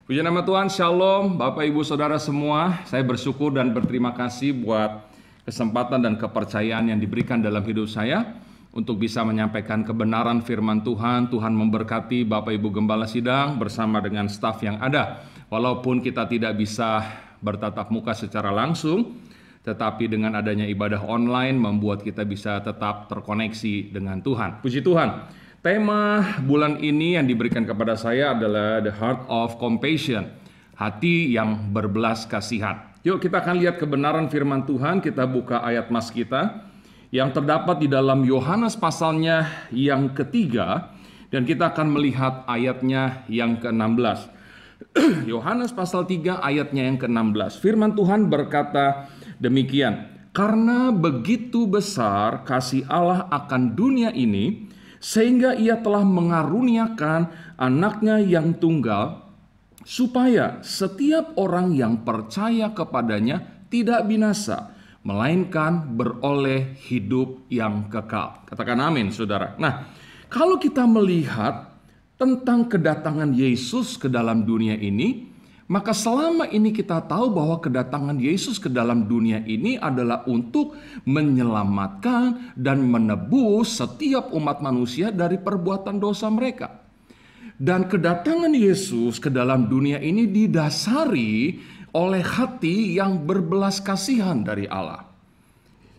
Puji nama Tuhan, Shalom, Bapak Ibu Saudara semua. Saya bersyukur dan berterima kasih buat kesempatan dan kepercayaan yang diberikan dalam hidup saya untuk bisa menyampaikan kebenaran firman Tuhan. Tuhan memberkati Bapak Ibu Gembala Sidang bersama dengan staf yang ada. Walaupun kita tidak bisa bertatap muka secara langsung, tetapi dengan adanya ibadah online membuat kita bisa tetap terkoneksi dengan Tuhan. Puji Tuhan. Tema bulan ini yang diberikan kepada saya adalah The Heart of Compassion, hati yang berbelas kasihan. Yuk kita akan lihat kebenaran firman Tuhan. Kita buka ayat mas kita yang terdapat di dalam Yohanes pasalnya yang ketiga, dan kita akan melihat ayatnya yang ke-16. Yohanes pasal 3 ayatnya yang ke-16. Firman Tuhan berkata demikian, "Karena begitu besar kasih Allah akan dunia ini, sehingga ia telah mengaruniakan anaknya yang tunggal, supaya setiap orang yang percaya kepadanya tidak binasa, melainkan beroleh hidup yang kekal." Katakan amin, saudara. Nah, kalau kita melihat tentang kedatangan Yesus ke dalam dunia ini, maka selama ini kita tahu bahwa kedatangan Yesus ke dalam dunia ini adalah untuk menyelamatkan dan menebus setiap umat manusia dari perbuatan dosa mereka. Dan kedatangan Yesus ke dalam dunia ini didasari oleh hati yang berbelas kasihan dari Allah.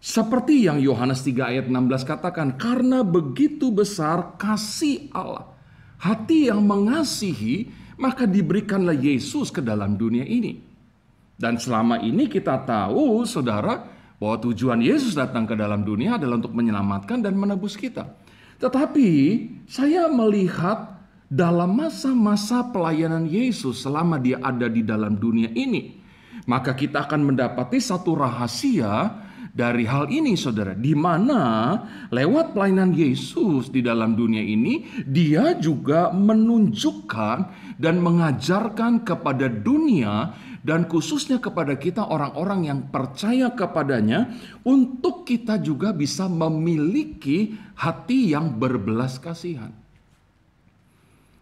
Seperti yang Yohanes 3 ayat 16 katakan, karena begitu besar kasih Allah, hati yang mengasihi, maka diberikanlah Yesus ke dalam dunia ini. Dan selama ini kita tahu, saudara, bahwa tujuan Yesus datang ke dalam dunia adalah untuk menyelamatkan dan menebus kita. Tetapi saya melihat dalam masa-masa pelayanan Yesus selama dia ada di dalam dunia ini, maka kita akan mendapati satu rahasia dari hal ini, saudara, di mana lewat pelayanan Yesus di dalam dunia ini, dia juga menunjukkan dan mengajarkan kepada dunia dan khususnya kepada kita orang-orang yang percaya kepadanya, untuk kita juga bisa memiliki hati yang berbelas kasihan.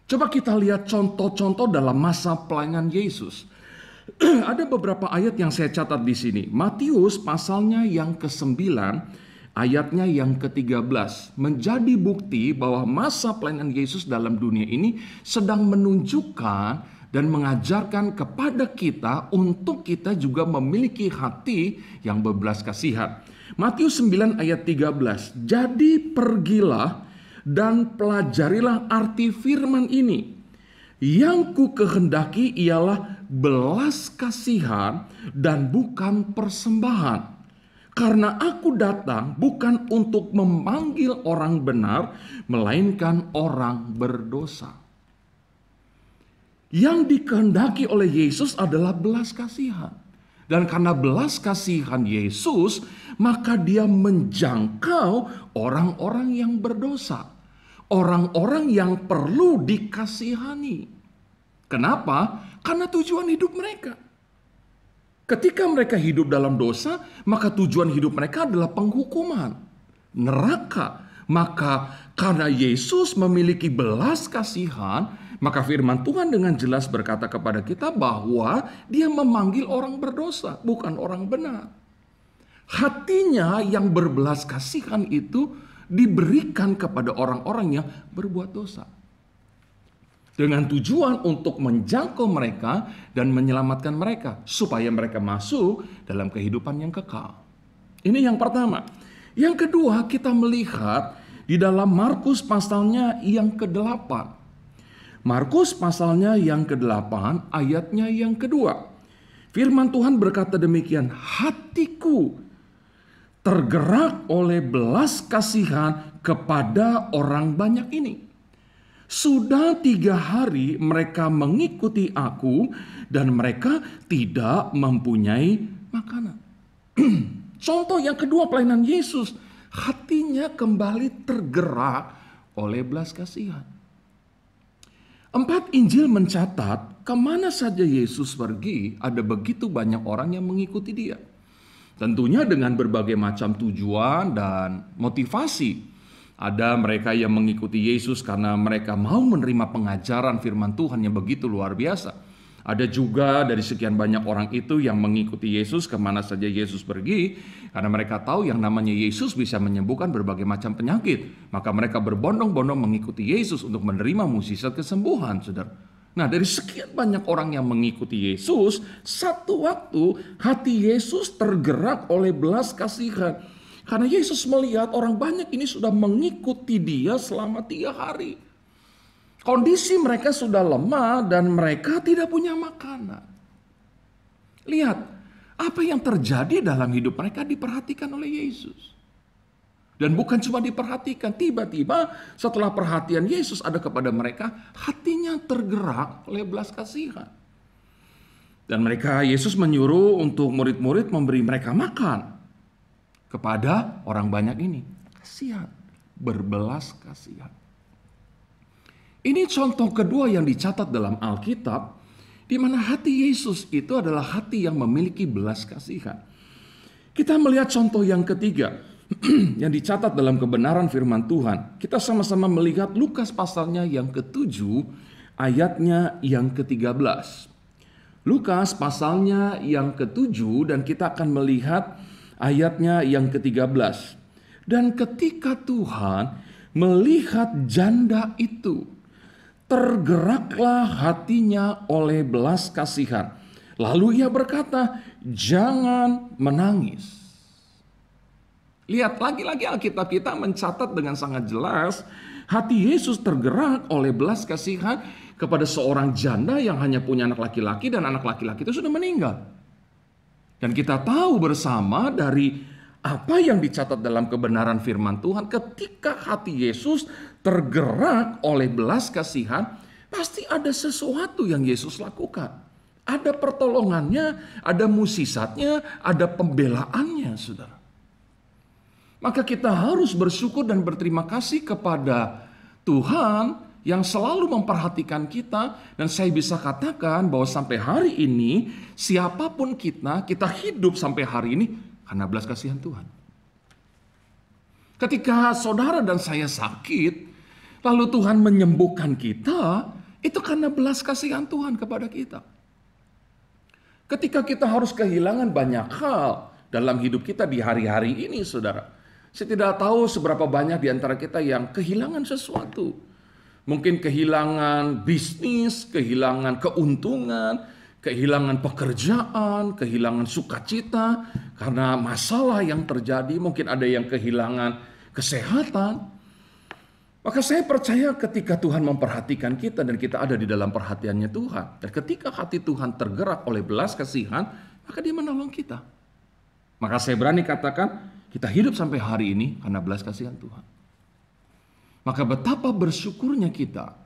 Coba kita lihat contoh-contoh dalam masa pelayanan Yesus. Ada beberapa ayat yang saya catat di sini. Matius pasalnya yang ke-9, ayatnya yang ke-13 menjadi bukti bahwa masa pelayanan Yesus dalam dunia ini sedang menunjukkan dan mengajarkan kepada kita untuk kita juga memiliki hati yang berbelas kasihan. Matius 9 ayat 13. "Jadi pergilah dan pelajarilah arti firman ini. Yang ku kehendaki ialah belas kasihan dan bukan persembahan. Karena aku datang bukan untuk memanggil orang benar, melainkan orang berdosa." Yang dikehendaki oleh Yesus adalah belas kasihan. Dan karena belas kasihan Yesus, maka dia menjangkau orang-orang yang berdosa. Orang-orang yang perlu dikasihani. Kenapa? Karena tujuan hidup mereka. Ketika mereka hidup dalam dosa, maka tujuan hidup mereka adalah penghukuman, neraka. Maka karena Yesus memiliki belas kasihan, maka firman Tuhan dengan jelas berkata kepada kita bahwa dia memanggil orang berdosa, bukan orang benar. Hatinya yang berbelas kasihan itu diberikan kepada orang-orang yang berbuat dosa, dengan tujuan untuk menjangkau mereka dan menyelamatkan mereka, supaya mereka masuk dalam kehidupan yang kekal. Ini yang pertama. Yang kedua, kita melihat di dalam Markus pasalnya yang ke-8. Markus pasalnya yang ke-8, ayatnya yang kedua. Firman Tuhan berkata demikian, "Hatiku tergerak oleh belas kasihan kepada orang banyak ini. Sudah 3 hari mereka mengikuti aku dan mereka tidak mempunyai makanan." Contoh yang kedua pelayanan Yesus, hatinya kembali tergerak oleh belas kasihan. 4 Injil mencatat kemana saja Yesus pergi ada begitu banyak orang yang mengikuti dia. Tentunya dengan berbagai macam tujuan dan motivasi. Ada mereka yang mengikuti Yesus karena mereka mau menerima pengajaran firman Tuhan yang begitu luar biasa. Ada juga dari sekian banyak orang itu yang mengikuti Yesus kemana saja Yesus pergi, karena mereka tahu yang namanya Yesus bisa menyembuhkan berbagai macam penyakit. Maka mereka berbondong-bondong mengikuti Yesus untuk menerima mukjizat kesembuhan, saudara. Nah, dari sekian banyak orang yang mengikuti Yesus, satu waktu hati Yesus tergerak oleh belas kasihan. Karena Yesus melihat orang banyak ini sudah mengikuti dia selama 3 hari. Kondisi mereka sudah lemah dan mereka tidak punya makanan. Lihat, apa yang terjadi dalam hidup mereka diperhatikan oleh Yesus. Dan bukan cuma diperhatikan, tiba-tiba setelah perhatian Yesus ada kepada mereka, hatinya tergerak oleh belas kasihan. Dan Yesus menyuruh untuk murid-murid memberi mereka makan kepada orang banyak ini. Kasihan, berbelas kasihan. Ini contoh kedua yang dicatat dalam Alkitab, di mana hati Yesus itu adalah hati yang memiliki belas kasihan. Kita melihat contoh yang ketiga yang dicatat dalam kebenaran firman Tuhan. Kita sama-sama melihat Lukas pasalnya yang ke-7 ayatnya yang ke-13. Lukas pasalnya yang ke-7 dan kita akan melihat ayatnya yang ke-13. Dan ketika Tuhan melihat janda itu, tergeraklah hatinya oleh belas kasihan. Lalu ia berkata, jangan menangis. Lihat, lagi-lagi Alkitab kita mencatat dengan sangat jelas, hati Yesus tergerak oleh belas kasihan kepada seorang janda yang hanya punya anak laki-laki dan anak laki-laki itu sudah meninggal. Dan kita tahu bersama dari apa yang dicatat dalam kebenaran firman Tuhan, ketika hati Yesus tergerak oleh belas kasihan, pasti ada sesuatu yang Yesus lakukan. Ada pertolongannya, ada mukjizatnya, ada pembelaannya, saudara. Maka kita harus bersyukur dan berterima kasih kepada Tuhan yang selalu memperhatikan kita. Dan saya bisa katakan bahwa sampai hari ini, siapapun kita hidup sampai hari ini karena belas kasihan Tuhan. Ketika saudara dan saya sakit, lalu Tuhan menyembuhkan kita, itu karena belas kasihan Tuhan kepada kita. Ketika kita harus kehilangan banyak hal dalam hidup kita di hari-hari ini, saudara. Saya tidak tahu seberapa banyak di antara kita yang kehilangan sesuatu. Mungkin kehilangan bisnis, kehilangan keuntungan, kehilangan pekerjaan, kehilangan sukacita karena masalah yang terjadi. Mungkin ada yang kehilangan kesehatan. Maka saya percaya ketika Tuhan memperhatikan kita dan kita ada di dalam perhatiannya Tuhan. Dan ketika hati Tuhan tergerak oleh belas kasihan, maka Dia menolong kita. Maka saya berani katakan, kita hidup sampai hari ini karena belas kasihan Tuhan. Maka betapa bersyukurnya kita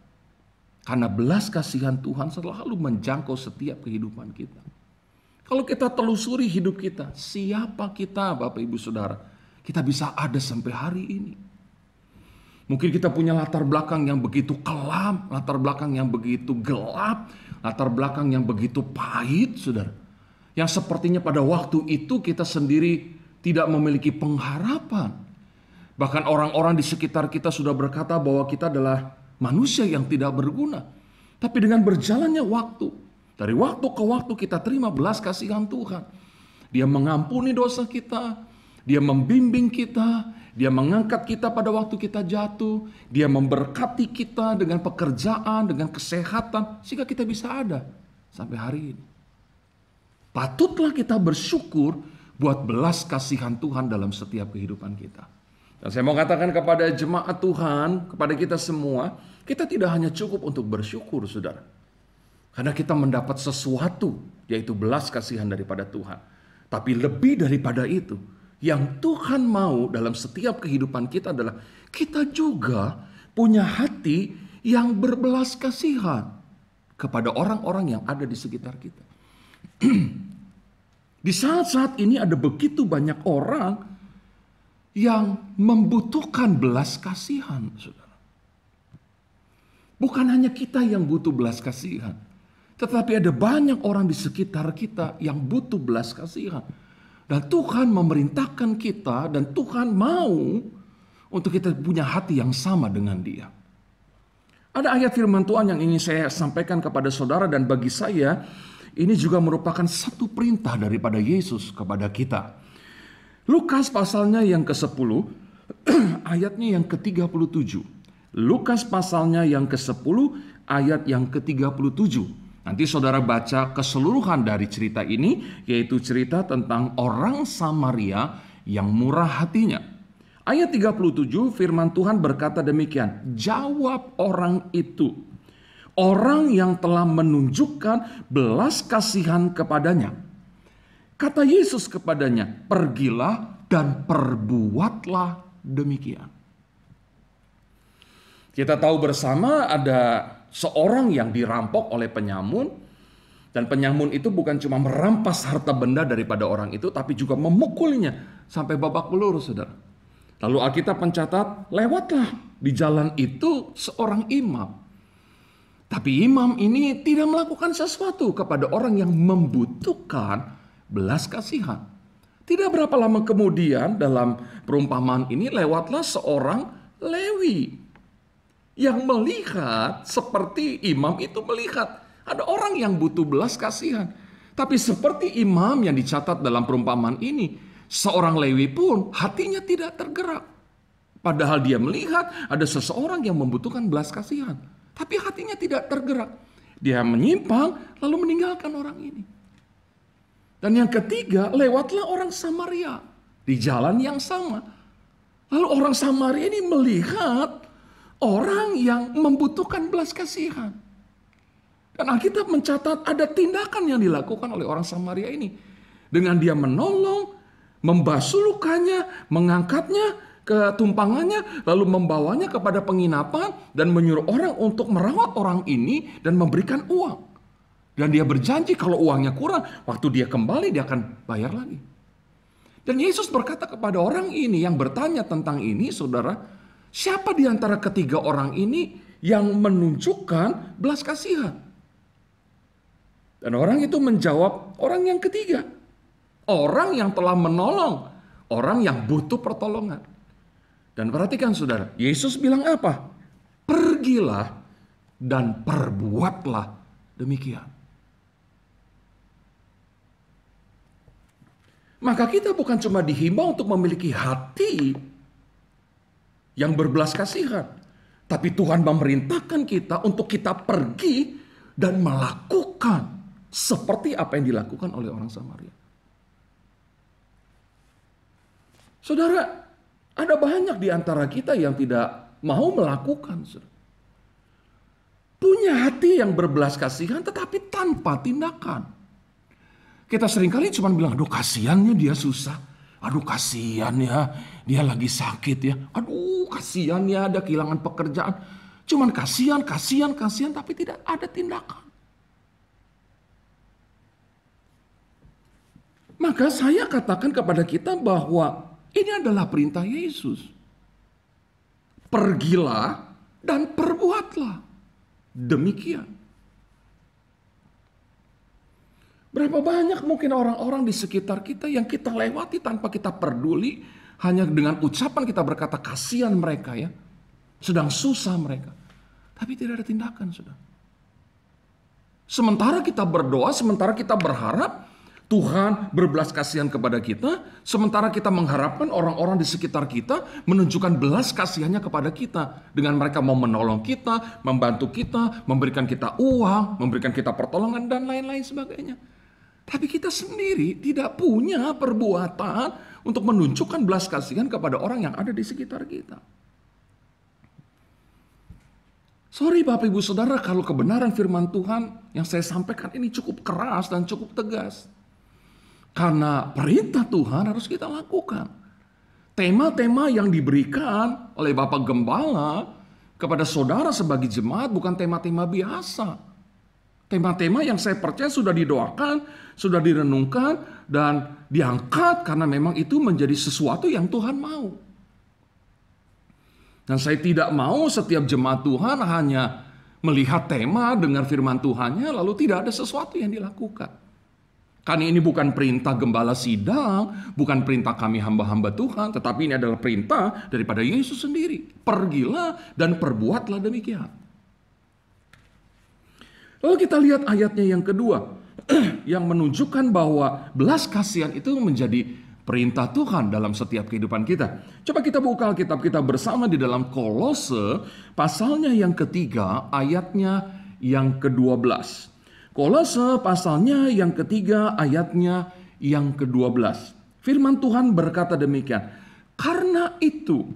karena belas kasihan Tuhan selalu menjangkau setiap kehidupan kita. Kalau kita telusuri hidup kita, siapa kita Bapak Ibu Saudara? Kita bisa ada sampai hari ini. Mungkin kita punya latar belakang yang begitu kelam, latar belakang yang begitu gelap, latar belakang yang begitu pahit, saudara. Yang sepertinya pada waktu itu kita sendiri tidak memiliki pengharapan. Bahkan orang-orang di sekitar kita sudah berkata bahwa kita adalah manusia yang tidak berguna. Tapi dengan berjalannya waktu, dari waktu ke waktu kita terima belas kasihan Tuhan. Dia mengampuni dosa kita, Dia membimbing kita, Dia mengangkat kita pada waktu kita jatuh, Dia memberkati kita dengan pekerjaan, dengan kesehatan, sehingga kita bisa ada sampai hari ini. Patutlah kita bersyukur buat belas kasihan Tuhan dalam setiap kehidupan kita. Dan saya mau katakan kepada jemaat Tuhan, kepada kita semua, kita tidak hanya cukup untuk bersyukur, saudara. Karena kita mendapat sesuatu, yaitu belas kasihan daripada Tuhan. Tapi lebih daripada itu, yang Tuhan mau dalam setiap kehidupan kita adalah kita juga punya hati yang berbelas kasihan kepada orang-orang yang ada di sekitar kita. Di saat-saat ini ada begitu banyak orang yang membutuhkan belas kasihan, saudara. Bukan hanya kita yang butuh belas kasihan, tetapi ada banyak orang di sekitar kita yang butuh belas kasihan. Dan Tuhan memerintahkan kita dan Tuhan mau untuk kita punya hati yang sama dengan Dia. Ada ayat firman Tuhan yang ingin saya sampaikan kepada saudara, dan bagi saya ini juga merupakan satu perintah daripada Yesus kepada kita. Lukas pasalnya yang ke-10, ayatnya yang ke-37. Lukas pasalnya yang ke-10, ayat yang ke-37. Nanti saudara baca keseluruhan dari cerita ini, yaitu cerita tentang orang Samaria yang murah hatinya. Ayat 37 firman Tuhan berkata demikian, jawab orang itu, orang yang telah menunjukkan belas kasihan kepadanya. Kata Yesus kepadanya, pergilah dan perbuatlah demikian. Kita tahu bersama ada seorang yang dirampok oleh penyamun, dan penyamun itu bukan cuma merampas harta benda daripada orang itu, tapi juga memukulnya sampai babak belur, saudara. Lalu Alkitab mencatat, lewatlah di jalan itu seorang imam. Tapi imam ini tidak melakukan sesuatu kepada orang yang membutuhkan belas kasihan. Tidak berapa lama kemudian dalam perumpamaan ini lewatlah seorang Lewi yang melihat seperti imam itu melihat. Ada orang yang butuh belas kasihan. Tapi seperti imam yang dicatat dalam perumpamaan ini, seorang Lewi pun hatinya tidak tergerak. Padahal dia melihat ada seseorang yang membutuhkan belas kasihan. Tapi hatinya tidak tergerak. Dia menyimpang lalu meninggalkan orang ini. Dan yang ketiga, lewatlah orang Samaria di jalan yang sama. Lalu orang Samaria ini melihat orang yang membutuhkan belas kasihan. Dan Alkitab mencatat ada tindakan yang dilakukan oleh orang Samaria ini. Dengan dia menolong, membasuh lukanya, mengangkatnya ke tumpangannya, lalu membawanya kepada penginapan dan menyuruh orang untuk merawat orang ini dan memberikan uang. Dan dia berjanji kalau uangnya kurang, waktu dia kembali dia akan bayar lagi. Dan Yesus berkata kepada orang ini yang bertanya tentang ini, saudara, siapa di antara ketiga orang ini yang menunjukkan belas kasihan? Dan orang itu menjawab, orang yang ketiga. Orang yang telah menolong, orang yang butuh pertolongan. Dan perhatikan saudara, Yesus bilang apa? Pergilah dan perbuatlah demikian. Maka kita bukan cuma dihimbau untuk memiliki hati yang berbelas kasihan, tapi Tuhan memerintahkan kita untuk kita pergi dan melakukan seperti apa yang dilakukan oleh orang Samaria. Saudara, ada banyak di antara kita yang tidak mau melakukan. Punya hati yang berbelas kasihan tetapi tanpa tindakan. Kita seringkali cuma bilang, aduh kasihannya dia susah. Aduh kasihan ya, dia lagi sakit ya. Aduh kasihan ya, ada kehilangan pekerjaan. Cuman kasihan, tapi tidak ada tindakan. Maka saya katakan kepada kita bahwa ini adalah perintah Yesus. Pergilah dan perbuatlah demikian. Berapa banyak mungkin orang-orang di sekitar kita yang kita lewati tanpa kita peduli, hanya dengan ucapan kita berkata kasihan mereka ya, sedang susah mereka, tapi tidak ada tindakan sudah. Sementara kita berdoa, sementara kita berharap Tuhan berbelas kasihan kepada kita, sementara kita mengharapkan orang-orang di sekitar kita menunjukkan belas kasihannya kepada kita. Dengan mereka mau menolong kita, membantu kita, memberikan kita uang, memberikan kita pertolongan, dan lain-lain sebagainya. Tapi kita sendiri tidak punya perbuatan untuk menunjukkan belas kasihan kepada orang yang ada di sekitar kita. Sorry Bapak Ibu Saudara, kalau kebenaran firman Tuhan yang saya sampaikan ini cukup keras dan cukup tegas. Karena perintah Tuhan harus kita lakukan. Tema-tema yang diberikan oleh Bapak Gembala kepada saudara sebagai jemaat bukan tema-tema biasa. Tema-tema yang saya percaya sudah didoakan, sudah direnungkan, dan diangkat karena memang itu menjadi sesuatu yang Tuhan mau. Dan saya tidak mau setiap jemaat Tuhan hanya melihat tema, dengar firman Tuhannya, lalu tidak ada sesuatu yang dilakukan. Karena ini bukan perintah gembala sidang, bukan perintah kami hamba-hamba Tuhan, tetapi ini adalah perintah daripada Yesus sendiri. Pergilah dan perbuatlah demikian. Lalu kita lihat ayatnya yang kedua, yang menunjukkan bahwa belas kasihan itu menjadi perintah Tuhan dalam setiap kehidupan kita. Coba kita buka Alkitab kita bersama di dalam Kolose, pasalnya yang ketiga, ayatnya yang ke-12. Kolose pasalnya yang ketiga, ayatnya yang ke-12. Firman Tuhan berkata demikian, karena itu,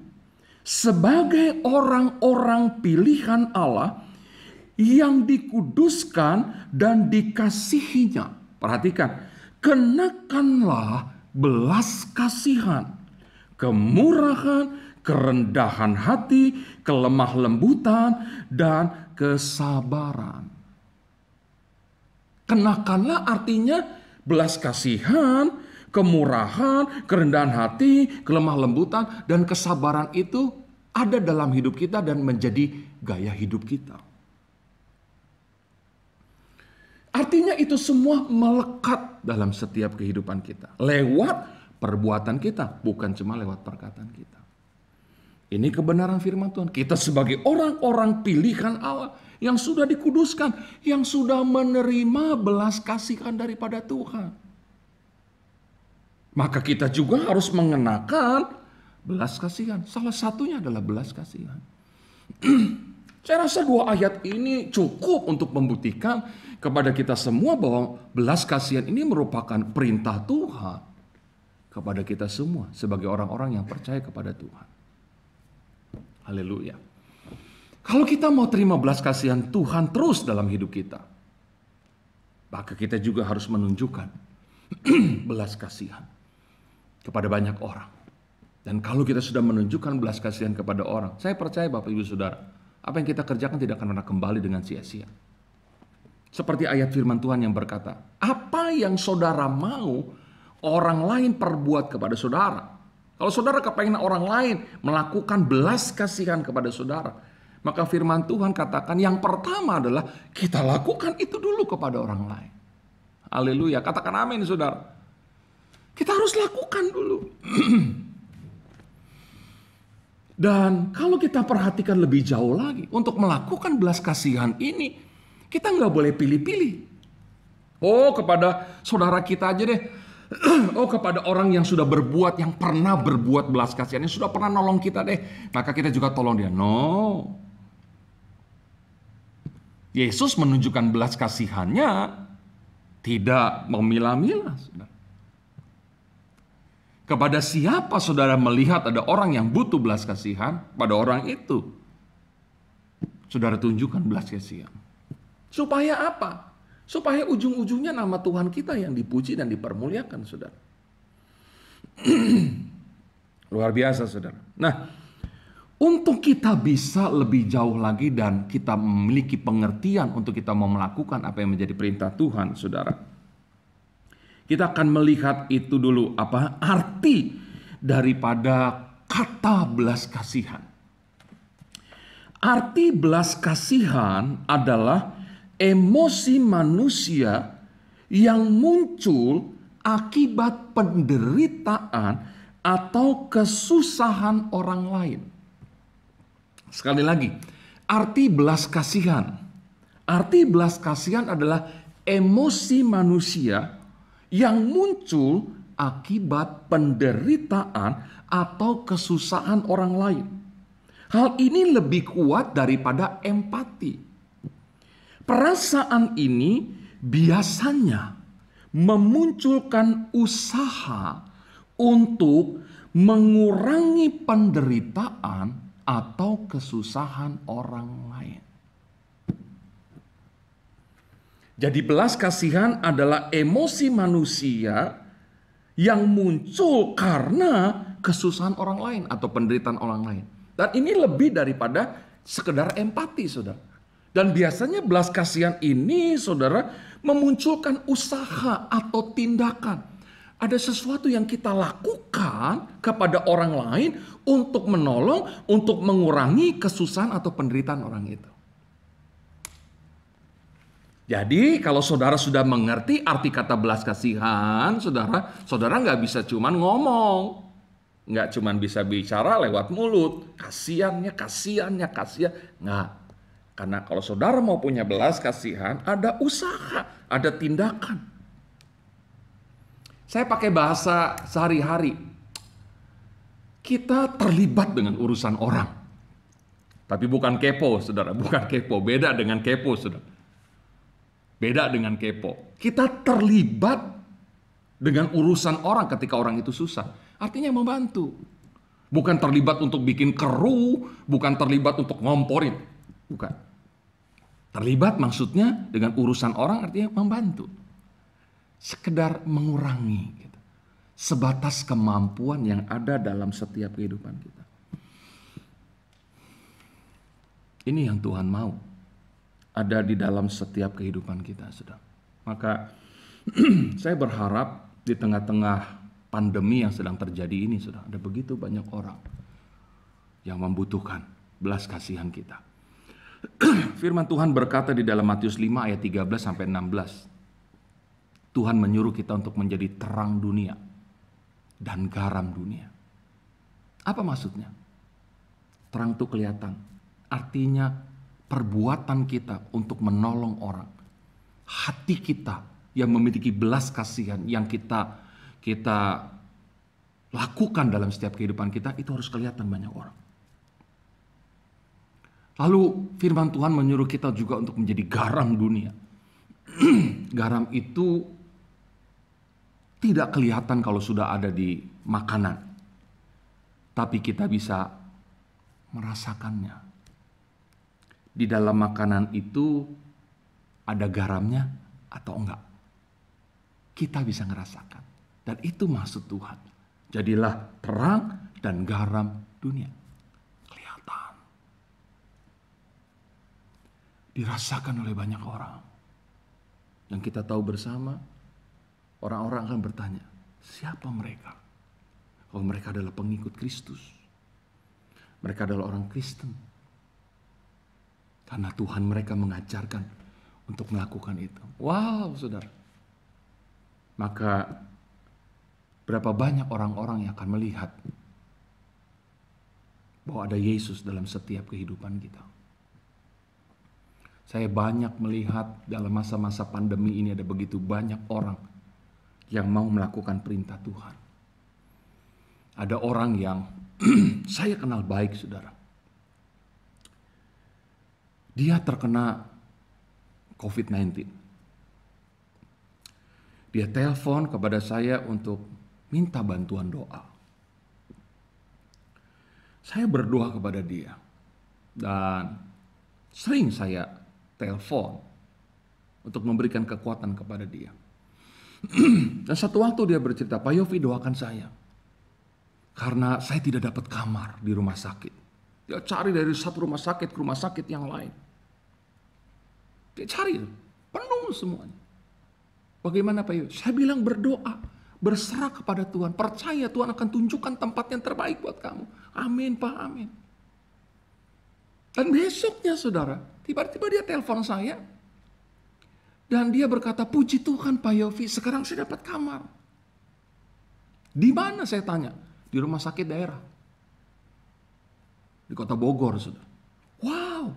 sebagai orang-orang pilihan Allah yang dikuduskan dan dikasihinya. Perhatikan, kenakanlah belas kasihan, kemurahan, kerendahan hati, kelemah lembutan, dan kesabaran. Kenakanlah artinya belas kasihan, kemurahan, kerendahan hati, kelemah lembutan, dan kesabaran itu ada dalam hidup kita dan menjadi gaya hidup kita. Artinya itu semua melekat dalam setiap kehidupan kita. Lewat perbuatan kita, bukan cuma lewat perkataan kita. Ini kebenaran firman Tuhan. Kita sebagai orang-orang pilihan Allah yang sudah dikuduskan, yang sudah menerima belas kasihan daripada Tuhan. Maka kita juga harus mengenakan belas kasihan. Salah satunya adalah belas kasihan. Saya rasa dua ayat ini cukup untuk membuktikan kepada kita semua bahwa belas kasihan ini merupakan perintah Tuhan kepada kita semua sebagai orang-orang yang percaya kepada Tuhan. Haleluya. Kalau kita mau terima belas kasihan Tuhan terus dalam hidup kita, maka kita juga harus menunjukkan belas kasihan kepada banyak orang. Dan kalau kita sudah menunjukkan belas kasihan kepada orang, saya percaya Bapak Ibu Saudara, apa yang kita kerjakan tidak akan pernah kembali dengan sia-sia. Seperti ayat firman Tuhan yang berkata, apa yang saudara mau orang lain perbuat kepada saudara. Kalau saudara kepengen orang lain melakukan belas kasihan kepada saudara, maka firman Tuhan katakan yang pertama adalah kita lakukan itu dulu kepada orang lain. Haleluya, katakan amin saudara. Kita harus lakukan dulu. Dan kalau kita perhatikan lebih jauh lagi, untuk melakukan belas kasihan ini, kita nggak boleh pilih-pilih. Oh, kepada saudara kita aja deh. Oh, kepada orang yang sudah berbuat, yang pernah berbuat belas kasihan, yang sudah pernah nolong kita deh, maka kita juga tolong dia. No. Yesus menunjukkan belas kasihannya tidak memilah-milah, saudara. Kepada siapa saudara melihat ada orang yang butuh belas kasihan, pada orang itu saudara tunjukkan belas kasihan. Supaya apa? Supaya ujung-ujungnya nama Tuhan kita yang dipuji dan dipermuliakan, saudara. Luar biasa, saudara. Nah, untuk kita bisa lebih jauh lagi dan kita memiliki pengertian untuk kita mau melakukan apa yang menjadi perintah Tuhan, saudara, kita akan melihat itu dulu, apa arti daripada kata belas kasihan. Arti belas kasihan adalah emosi manusia yang muncul akibat penderitaan atau kesusahan orang lain. Sekali lagi, arti belas kasihan. Arti belas kasihan adalah emosi manusia yang muncul akibat penderitaan atau kesusahan orang lain. Hal ini lebih kuat daripada empati. Perasaan ini biasanya memunculkan usaha untuk mengurangi penderitaan atau kesusahan orang lain. Jadi belas kasihan adalah emosi manusia yang muncul karena kesusahan orang lain atau penderitaan orang lain. Dan ini lebih daripada sekedar empati, saudara. Dan biasanya belas kasihan ini, saudara, memunculkan usaha atau tindakan. Ada sesuatu yang kita lakukan kepada orang lain untuk menolong, untuk mengurangi kesusahan atau penderitaan orang itu. Jadi kalau saudara sudah mengerti arti kata belas kasihan, saudara nggak bisa cuman ngomong. Nggak cuman bisa bicara lewat mulut. Kasihan. Nggak. Karena kalau saudara mau punya belas kasihan, ada usaha, ada tindakan. Saya pakai bahasa sehari-hari. Kita terlibat dengan urusan orang. Tapi bukan kepo, saudara. Bukan kepo. Beda dengan kepo, saudara. Beda dengan kepo. Kita terlibat dengan urusan orang ketika orang itu susah. Artinya membantu. Bukan terlibat untuk bikin keruh. Bukan terlibat untuk ngomporin. Bukan. Terlibat maksudnya dengan urusan orang artinya membantu. Sekedar mengurangi. Gitu. Sebatas kemampuan yang ada dalam setiap kehidupan kita. Ini yang Tuhan mau. Ada di dalam setiap kehidupan kita, saudara. Maka saya berharap di tengah-tengah pandemi yang sedang terjadi ini, saudara, ada begitu banyak orang yang membutuhkan belas kasihan kita. Firman Tuhan berkata di dalam Matius 5 ayat 13 sampai 16. Tuhan menyuruh kita untuk menjadi terang dunia dan garam dunia. Apa maksudnya? Terang itu kelihatan. Artinya perbuatan kita untuk menolong orang. Hati kita yang memiliki belas kasihan yang kita lakukan dalam setiap kehidupan kita, itu harus kelihatan banyak orang. Lalu firman Tuhan menyuruh kita juga untuk menjadi garam dunia. Garam itu tidak kelihatan kalau sudah ada di makanan. Tapi kita bisa merasakannya. Di dalam makanan itu ada garamnya atau enggak. Kita bisa ngerasakan. Dan itu maksud Tuhan. Jadilah terang dan garam dunia. Kelihatan. Dirasakan oleh banyak orang. Yang kita tahu bersama, orang-orang akan bertanya, siapa mereka? Oh, mereka adalah pengikut Kristus. Mereka adalah orang Kristen. Karena Tuhan mereka mengajarkan untuk melakukan itu. Wow, saudara. Maka berapa banyak orang-orang yang akan melihat bahwa ada Yesus dalam setiap kehidupan kita. Saya banyak melihat dalam masa-masa pandemi ini ada begitu banyak orang yang mau melakukan perintah Tuhan. Ada orang yang saya kenal baik, saudara. Dia terkena COVID-19. Dia telepon kepada saya untuk minta bantuan doa. Saya berdoa kepada dia. Dan sering saya telepon untuk memberikan kekuatan kepada dia. Dan satu waktu dia bercerita, Pak Yofi, doakan saya. Karena saya tidak dapat kamar di rumah sakit. Dia cari dari satu rumah sakit ke rumah sakit yang lain. Dia cari, penuh semuanya. Bagaimana Pak Yofi? Saya bilang berdoa, berserah kepada Tuhan. Percaya Tuhan akan tunjukkan tempat yang terbaik buat kamu. Amin Pak, amin. Dan besoknya saudara, tiba-tiba dia telepon saya. Dan dia berkata, puji Tuhan Pak Yofi, sekarang saya dapat kamar. Di mana saya tanya? Di rumah sakit daerah. Di kota Bogor, saudara. Wow,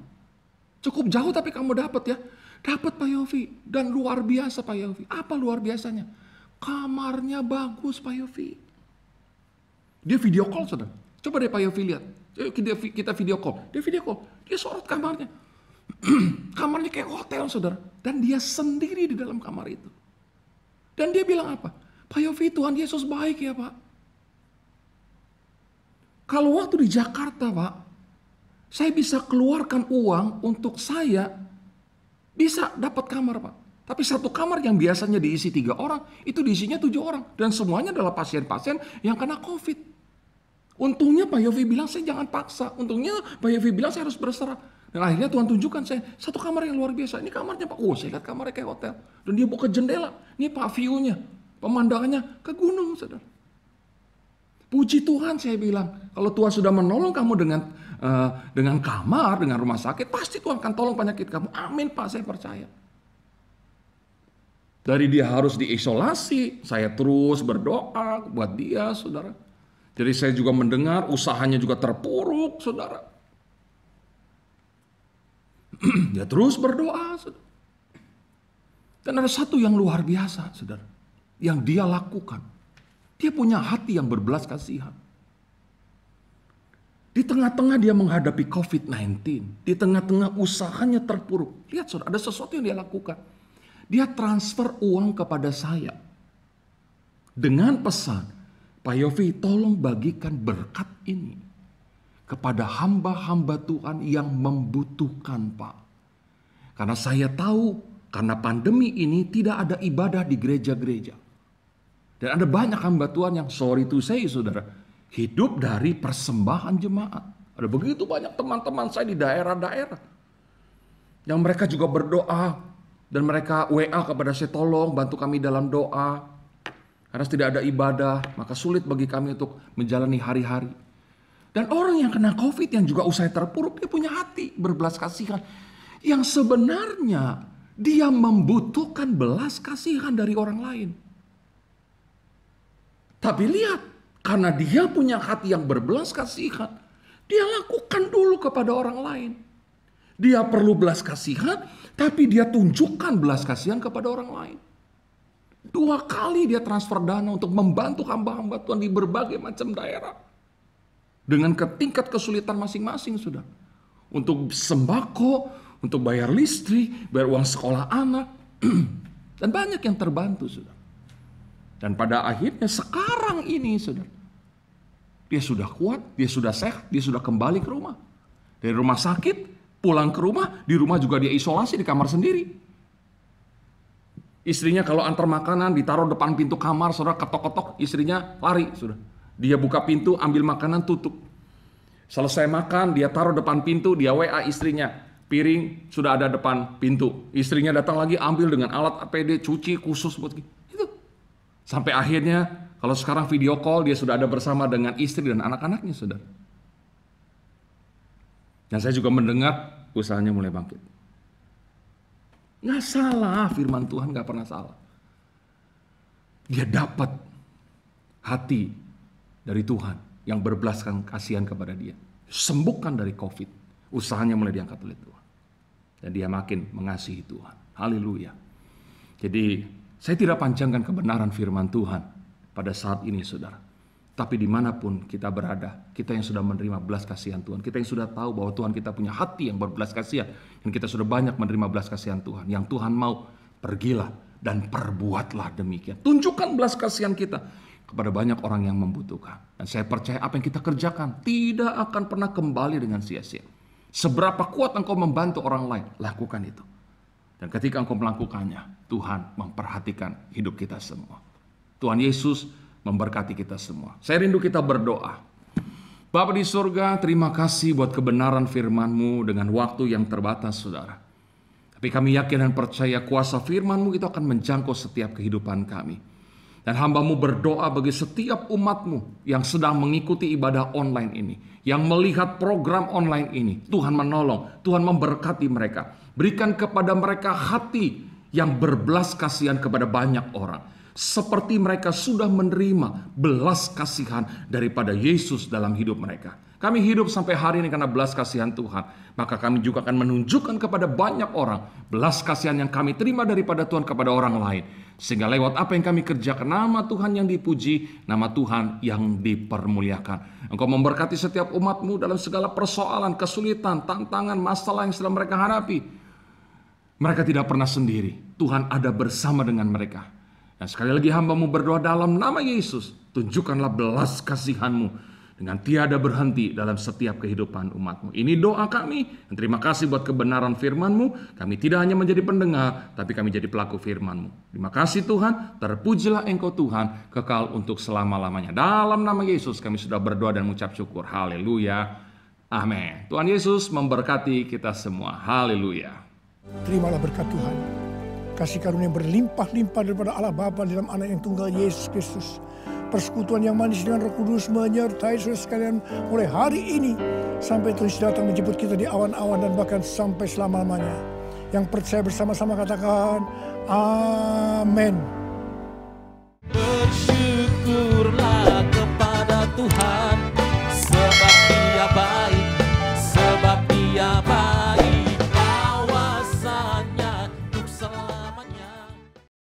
cukup jauh tapi kamu dapat ya. Dapat Pak Yofi. Dan luar biasa Pak Yofi. Apa luar biasanya? Kamarnya bagus Pak Yofi. Dia video call, saudara. Coba deh Pak Yofi lihat. Kita video call. Dia video call. Dia sorot kamarnya. Kamarnya kayak hotel, saudara. Dan dia sendiri di dalam kamar itu. Dan dia bilang apa? Pak Yofi, Tuhan Yesus baik ya Pak. Kalau waktu di Jakarta Pak, saya bisa keluarkan uang untuk saya bisa dapat kamar Pak. Tapi satu kamar yang biasanya diisi 3 orang, itu diisinya 7 orang. Dan semuanya adalah pasien-pasien yang kena COVID. Untungnya Pak Yofi bilang saya jangan paksa. Untungnya Pak Yofi bilang saya harus berserah. Dan akhirnya Tuhan tunjukkan saya satu kamar yang luar biasa. Ini kamarnya Pak. Oh, saya lihat kamarnya kayak hotel. Dan dia buka jendela. Ini Pak view-nya. Pemandangannya ke gunung, saudara. Puji Tuhan saya bilang. Kalau Tuhan sudah menolong kamu dengan kamar, dengan rumah sakit, pasti Tuhan akan tolong penyakit kamu. Amin Pak, saya percaya. Dari dia harus diisolasi, saya terus berdoa buat dia, saudara. Jadi saya juga mendengar usahanya juga terpuruk, saudara. Dia terus berdoa, saudara. Dan ada satu yang luar biasa, saudara, yang dia lakukan. Dia punya hati yang berbelas kasihan. Di tengah-tengah dia menghadapi COVID-19, di tengah-tengah usahanya terpuruk. Lihat saudara, ada sesuatu yang dia lakukan. Dia transfer uang kepada saya. Dengan pesan, Pak Yofi tolong bagikan berkat ini kepada hamba-hamba Tuhan yang membutuhkan, Pak. Karena saya tahu, karena pandemi ini tidak ada ibadah di gereja-gereja. Dan ada banyak hamba Tuhan yang sorry to say, saudara, hidup dari persembahan jemaat. Ada begitu banyak teman-teman saya di daerah-daerah yang mereka juga berdoa dan mereka WA kepada saya, tolong bantu kami dalam doa. Karena tidak ada ibadah, maka sulit bagi kami untuk menjalani hari-hari. Dan orang yang kena COVID yang juga usai terpuruk, dia punya hati berbelas kasihan. Yang sebenarnya dia membutuhkan belas kasihan dari orang lain. Tapi lihat, karena dia punya hati yang berbelas kasihan, dia lakukan dulu kepada orang lain. Dia perlu belas kasihan, tapi dia tunjukkan belas kasihan kepada orang lain. 2 kali dia transfer dana untuk membantu hamba-hamba Tuhan di berbagai macam daerah. Dengan tingkat kesulitan masing-masing, sudah. Untuk sembako, untuk bayar listrik, bayar uang sekolah anak. Dan banyak yang terbantu, sudah. Dan pada akhirnya sekarang ini, saudara, dia sudah kuat, dia sudah sehat, dia sudah kembali ke rumah. Dari rumah sakit, pulang ke rumah, di rumah juga dia isolasi di kamar sendiri. Istrinya kalau antar makanan ditaruh depan pintu kamar, saudara, ketok-ketok, istrinya lari, sudah. Dia buka pintu, ambil makanan, tutup. Selesai makan, dia taruh depan pintu, dia WA istrinya. Piring sudah ada depan pintu. Istrinya datang lagi, ambil dengan alat APD, cuci khusus buat gitu. Sampai akhirnya, kalau sekarang video call, dia sudah ada bersama dengan istri dan anak-anaknya, saudara. Dan saya juga mendengar usahanya mulai bangkit. Nggak salah, firman Tuhan nggak pernah salah. Dia dapat hati dari Tuhan yang berbelas kasihan kepada dia. Sembuhkan dari COVID. Usahanya mulai diangkat oleh Tuhan. Dan dia makin mengasihi Tuhan. Haleluya. Jadi saya tidak panjangkan kebenaran firman Tuhan pada saat ini, saudara. Tapi dimanapun kita berada, kita yang sudah menerima belas kasihan Tuhan, kita yang sudah tahu bahwa Tuhan kita punya hati yang berbelas kasihan, dan kita sudah banyak menerima belas kasihan Tuhan, yang Tuhan mau, pergilah dan perbuatlah demikian. Tunjukkan belas kasihan kita kepada banyak orang yang membutuhkan. Dan saya percaya apa yang kita kerjakan tidak akan pernah kembali dengan sia-sia. Seberapa kuat engkau membantu orang lain, lakukan itu. Dan ketika engkau melakukannya, Tuhan memperhatikan hidup kita semua. Tuhan Yesus memberkati kita semua. Saya rindu kita berdoa. Bapa di surga, terima kasih buat kebenaran firman-Mu dengan waktu yang terbatas, saudara. Tapi kami yakin dan percaya kuasa firman-Mu itu akan menjangkau setiap kehidupan kami. Dan hamba-Mu berdoa bagi setiap umat-Mu yang sedang mengikuti ibadah online ini, yang melihat program online ini. Tuhan menolong, Tuhan memberkati mereka. Berikan kepada mereka hati yang berbelas kasihan kepada banyak orang. Seperti mereka sudah menerima belas kasihan daripada Yesus dalam hidup mereka. Kami hidup sampai hari ini karena belas kasihan Tuhan. Maka kami juga akan menunjukkan kepada banyak orang belas kasihan yang kami terima daripada Tuhan kepada orang lain. Sehingga lewat apa yang kami kerjakan, nama Tuhan yang dipuji, nama Tuhan yang dipermuliakan. Engkau memberkati setiap umat-Mu dalam segala persoalan, kesulitan, tantangan, masalah yang sedang mereka hadapi. Mereka tidak pernah sendiri. Tuhan ada bersama dengan mereka. Dan sekali lagi hamba-Mu berdoa dalam nama Yesus, tunjukkanlah belas kasihan-Mu dengan tiada berhenti dalam setiap kehidupan umat-Mu. Ini doa kami, dan terima kasih buat kebenaran firman-Mu. Kami tidak hanya menjadi pendengar, tapi kami jadi pelaku firman-Mu. Terima kasih Tuhan, terpujilah Engkau Tuhan, kekal untuk selama-lamanya. Dalam nama Yesus kami sudah berdoa dan mengucap syukur. Haleluya. Amin. Tuhan Yesus memberkati kita semua. Haleluya. Terimalah berkat Tuhan. Kasih karunia berlimpah-limpah daripada Allah Bapa dalam Anak yang tunggal Yesus Kristus. Persekutuan yang manis dengan Roh Kudus menyertai saudara sekalian mulai hari ini sampai terus datang menjemput kita di awan-awan dan bahkan sampai selama-lamanya. Yang percaya bersama-sama katakan amin.